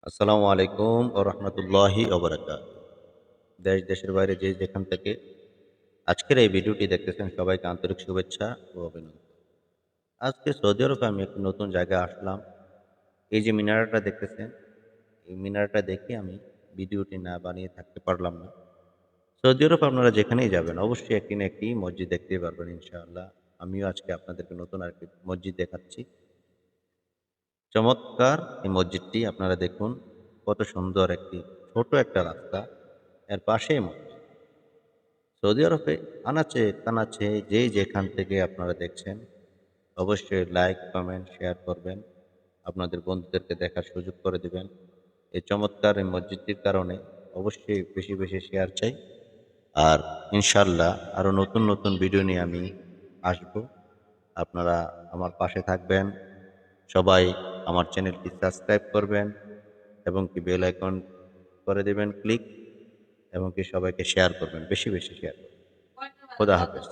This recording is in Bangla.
আসসালামু আলাইকুম ও রহমতুল্লাহি ওবরাকাত। দেশ দেশের বাইরে যে যেখান থেকে আজকের এই ভিডিওটি দেখতেছেন সবাইকে আন্তরিক শুভেচ্ছা ও অভিনন্দন। আজকে সৌদি আরবে আমি একটি নতুন জায়গায় আসলাম। এই যে মিনারটা দেখতেছেন, এই মিনারটা দেখে আমি ভিডিওটি না বানিয়ে থাকতে পারলাম না। সৌদি আরব আপনারা যেখানেই যাবেন অবশ্যই একটি না একটি মসজিদ দেখতেই পারবেন ইনশাআল্লাহ। আমিও আজকে আপনাদেরকে নতুন আরেকটি মসজিদ দেখাচ্ছি। চমৎকার এই মসজিদটি আপনারা দেখুন, কত সুন্দর একটি ছোট একটা রাস্তা, এর পাশেই মসজিদ। সৌদি আরবে আনাচে কানাচে যে যেখান থেকে আপনারা দেখছেন, অবশ্যই লাইক, কমেন্ট, শেয়ার করবেন। আপনাদের বন্ধুদেরকে দেখার সুযোগ করে দিবেন। এই চমৎকার এই মসজিদটির কারণে অবশ্যই বেশি, বেশি শেয়ার চাই। আর ইনশাআল্লাহ আরো নতুন, নতুন ভিডিও নিয়ে আমি আসবো। আপনারা আমার পাশে থাকবেন। সবাই আমার চ্যানেলটি সাবস্ক্রাইব করবেন এবং কি বেল আইকন করে দিবেন ক্লিক এবং কি সবাইকে শেয়ার করবেন। বেশি, বেশি শেয়ার করবেন। খোদা হাফেজ।